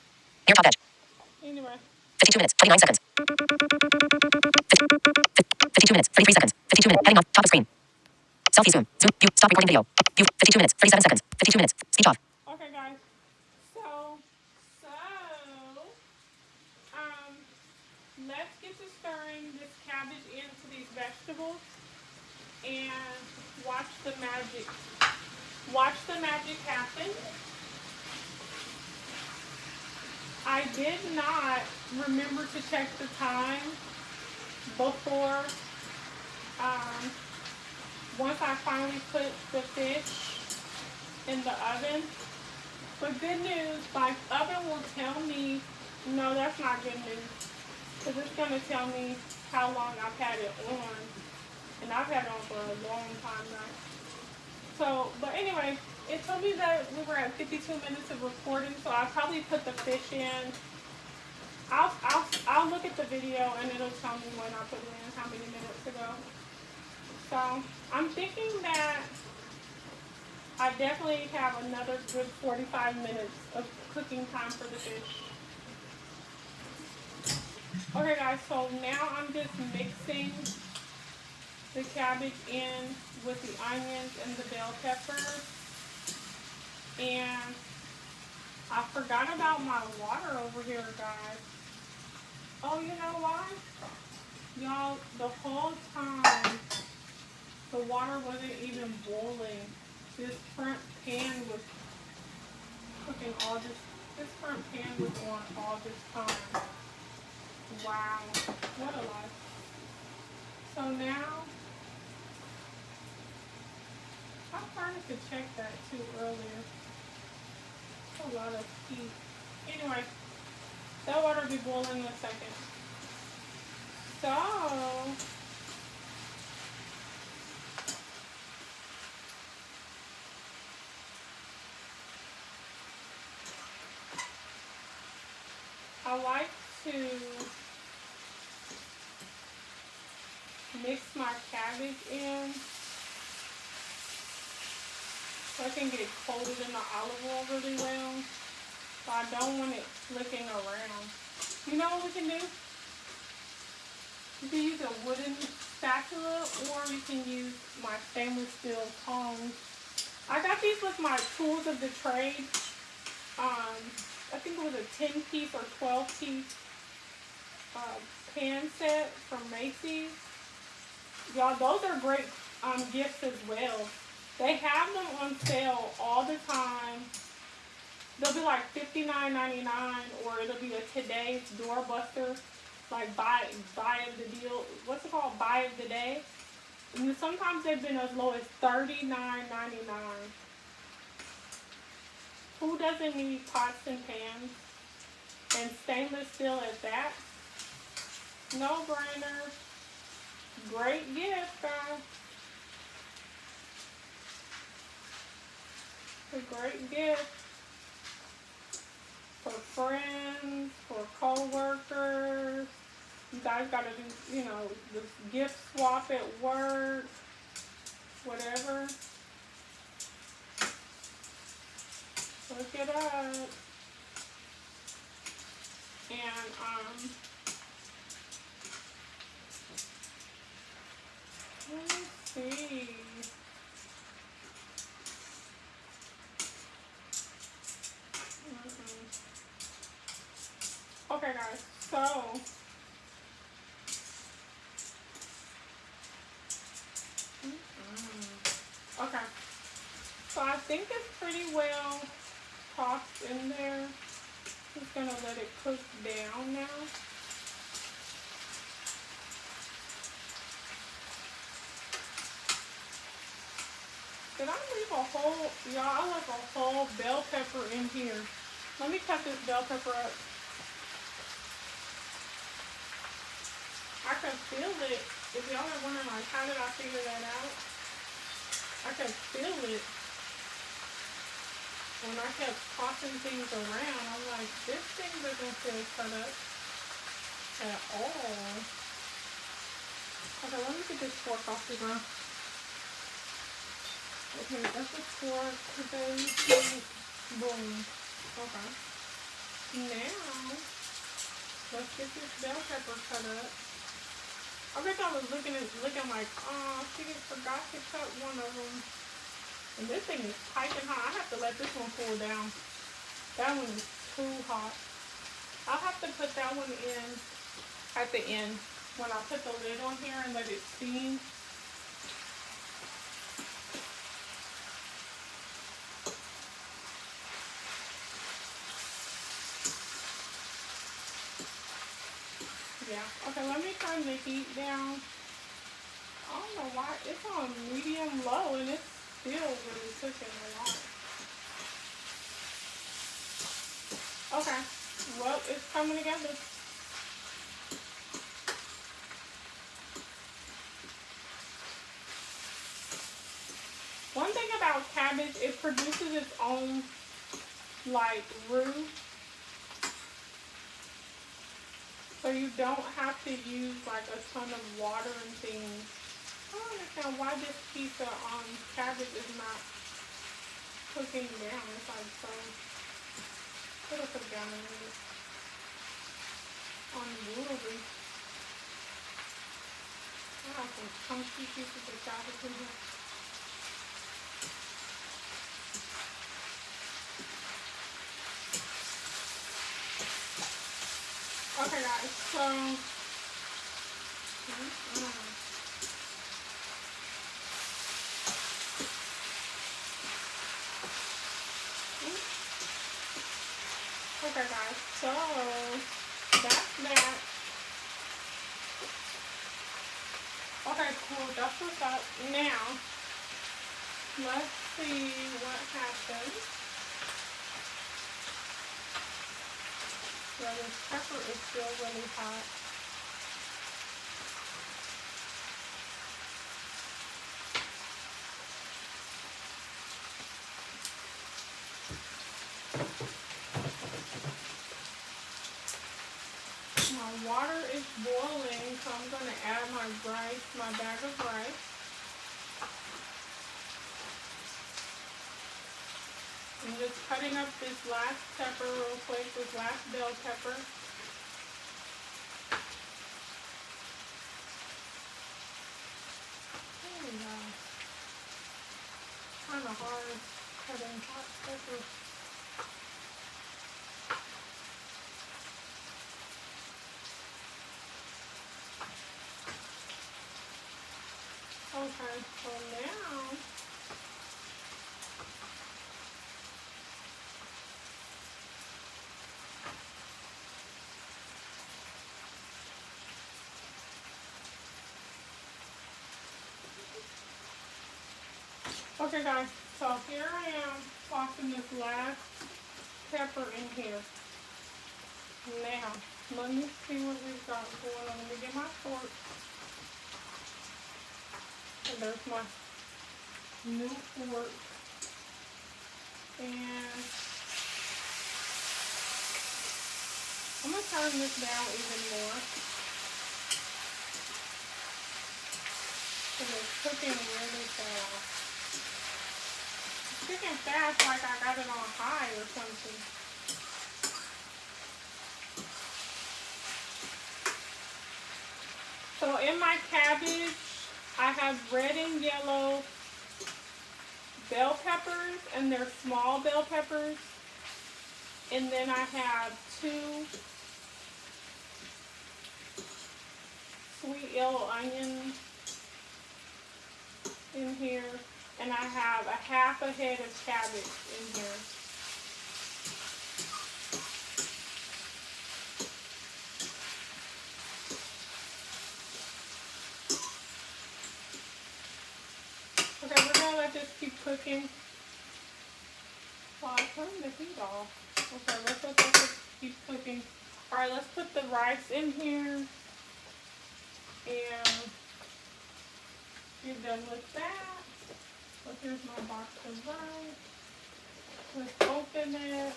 Near top edge. Anyway. 52 minutes. 29 seconds. 52 minutes. 33 seconds. 52 minutes. Heading off. Top of screen. Selfie zoom. Zoom. View. Stop recording video. View. 52 minutes. 37 seconds. 52 minutes. Speech off. Okay, guys. Let's get to stirring this cabbage into these vegetables and watch the magic. Watch the magic happen. I did not remember to check the time before, once I finally put the fish in the oven. But good news, my oven will tell me, no, that's not good news. Because it's going to tell me how long I've had it on. And I've had it on for a long time now. So, but anyway, it told me that we were at 52 minutes of recording, so I'll probably put the fish in. I'll look at the video and it'll tell me when I put it in, how many minutes ago. So, I'm thinking that I definitely have another good 45 minutes of cooking time for the fish. Okay guys, so now I'm just mixing the cabbage in with the onions and the bell peppers. And I forgot about my water over here, guys. Oh, you know why? Y'all, the whole time, the water wasn't even boiling. This front pan was cooking all this. This front pan was on all this time. Wow, what a life. So now, I started to check that too earlier. A lot of heat. Anyway, that water will be boiling in a second. So, I like to mix my cabbage in so I can get it coated in the olive oil really well. So I don't want it flicking around. You know what we can do? You can use a wooden spatula or you can use my stainless steel tongs. I got these with my tools of the trade I think it was a 10-piece or 12-piece pan set from Macy's. Y'all, those are great gifts as well. They have them on sale all the time. They'll be like $59.99, or it'll be a today's doorbuster, like buy of the deal. What's it called? Buy of the day. And sometimes they've been as low as $39.99. Who doesn't need pots and pans? And stainless steel at that? No brainer. Great gift, guys. A great gift for friends, for co-workers. You guys gotta do, you know, this gift swap at work, whatever. Look it up. And let's see. Okay, guys, so okay, so I think it's pretty well tossed in there. Just gonna let it cook down now. Did I leave a whole, y'all, I left a whole bell pepper in here. Let me cut this bell pepper up. I can feel it. If y'all are wondering, like, how did I figure that out? I can feel it. When I kept tossing things around, I'm like, this thing doesn't feel cut up at all. Okay, let me get this fork off the ground. Okay, that's a fork. Boom. Okay. Now, let's get this bell pepper cut up. I bet I was looking like, oh, she forgot to cut one of them. And this thing is piping hot. I have to let this one cool down. That one is too hot. I'll have to put that one in at the end when I put the lid on here and let it steam. Yeah. Okay, let me turn the heat down. I don't know why it's on medium low and it's still really cooking a lot. Okay, well, it's coming together. One thing about cabbage, it produces its own, like, roux. So you don't have to use, like, a ton of water and things. I don't understand why this piece of cabbage is not cooking down. It's like so. It'll cook down in a minute. Unruly. I have some chunky pieces of cabbage in here. Okay, guys. So. Okay, guys, so that's that. Okay, cool, that's what's up. Now, let's see what happens. Yeah, this pepper is still really hot. My water is boiling, so I'm going to add my rice, my bag of rice. I'm just cutting up this last pepper real quick, this last bell pepper. Oh my gosh. Kind of hard cutting hot pepper. Okay, so now okay guys, so here I am tossing this last pepper in here. Now, let me see what we've got going on. Let me get my fork. And there's my new fork. And I'm going to turn this down even more. Because it's cooking really fast. It's cooking fast like I got it on high or something. So in my cabbage, I have red and yellow bell peppers, and they're small bell peppers. And then I have 2 sweet yellow onions in here. And I have a half a head of cabbage in here. Okay, we're gonna let this keep cooking while I turn the heat off. Okay, let's let this keep cooking. Alright, let's put the rice in here. And you're done with that. So here's my box of rice. Let's open it.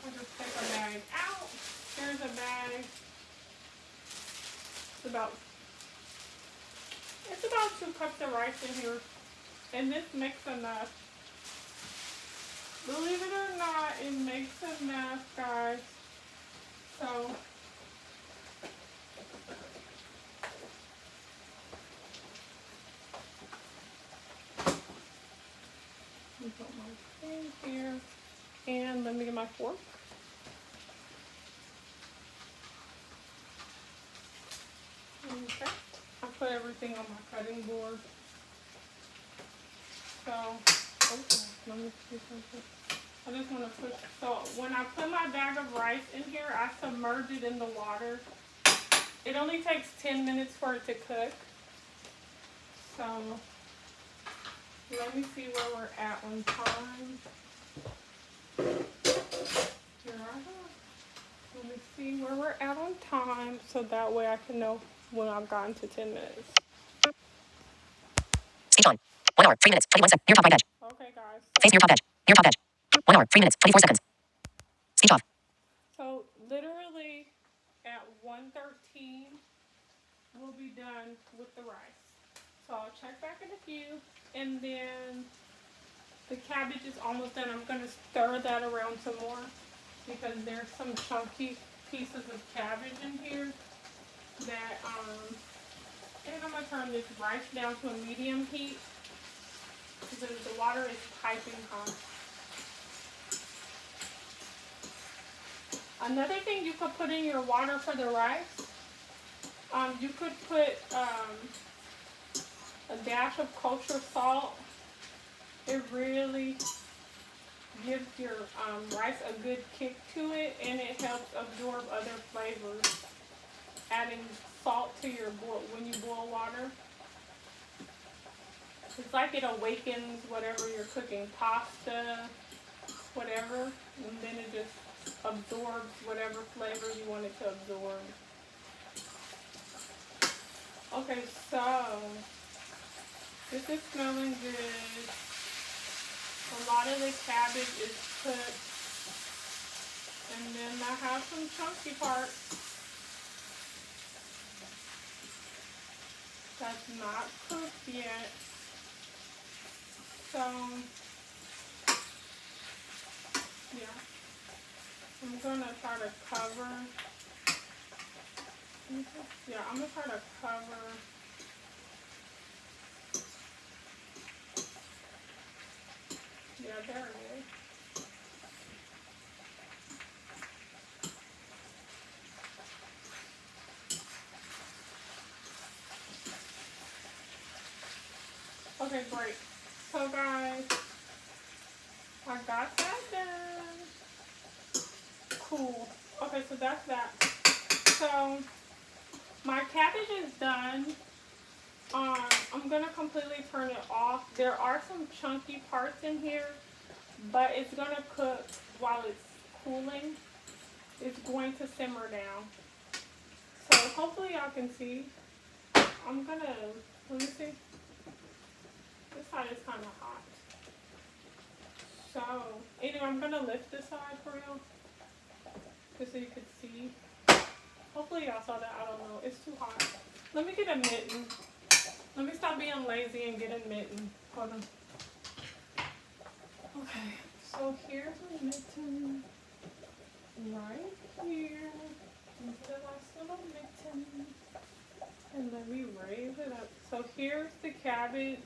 I'll just take a bag out. Here's a bag. It's about 2 cups of rice in here. And this makes enough. Believe it or not, it makes enough, guys. So let me put my thing here. And let me get my fork. Okay. I put everything on my cutting board. So, okay, let me see something. I just want to put, so when I put my bag of rice in here, I submerge it in the water. It only takes 10 minutes for it to cook. So, let me see where we're at on time. Here I go. Let me see where we're at on time, so that way I can know when I've gotten to 10 minutes. Speech on. 1 hour, 3 minutes, 21 seconds. Near top right edge. Okay, guys. Face near top edge. Near top edge. 1 hour, 3 minutes, 24 seconds. Speech off. So, literally at 1:13, we'll be done with the rice. So, I'll check back in a few, and then the cabbage is almost done. I'm going to stir that around some more because there's some chunky pieces of cabbage in here that, and I'm going to turn this rice down to a medium heat because the water is piping hot. Another thing you could put in your water for the rice, you could put a dash of kosher salt. It really gives your rice a good kick to it, and it helps absorb other flavors. Adding salt to your boil when you boil water, it's like it awakens whatever you're cooking, pasta, whatever, and then it just absorbs whatever flavor you want it to absorb. Okay, so this is smelling good. A lot of the cabbage is cooked, and then I have some chunky parts that's not cooked yet. So yeah, I'm gonna try to cover. Yeah, I'm gonna try to cover. Yeah, there it is. Okay, great. So guys, I got that done. Cool. Okay, so that's that. So my cabbage is done. I'm gonna completely turn it off. There are some chunky parts in here, but it's gonna cook while it's cooling. It's going to simmer down. So hopefully y'all can see. I'm gonna, let me see. This side is kind of hot. So anyway, I'm gonna lift this side for you, just so you could see. Hopefully y'all saw that. I don't know. It's too hot. Let me get a mitten. Let me stop being lazy and get a mitten. Hold on. Okay, so here's a mitten right here. Into this little mitten. And let me raise it up. So here's the cabbage.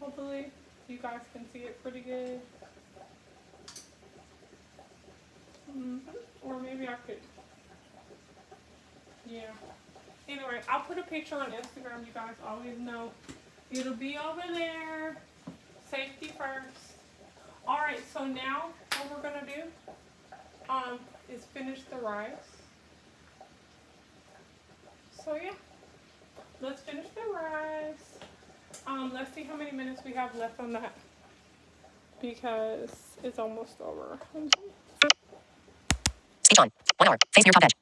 Hopefully you guys can see it pretty good. Or maybe I could. Yeah. Anyway, I'll put a picture on Instagram. You guys always know. It'll be over there. Safety first. Alright, so now what we're gonna do is finish the rice. So yeah. Let's finish the rice. Let's see how many minutes we have left on that, because it's almost over. Speech on. 1 hour. Face near top edge.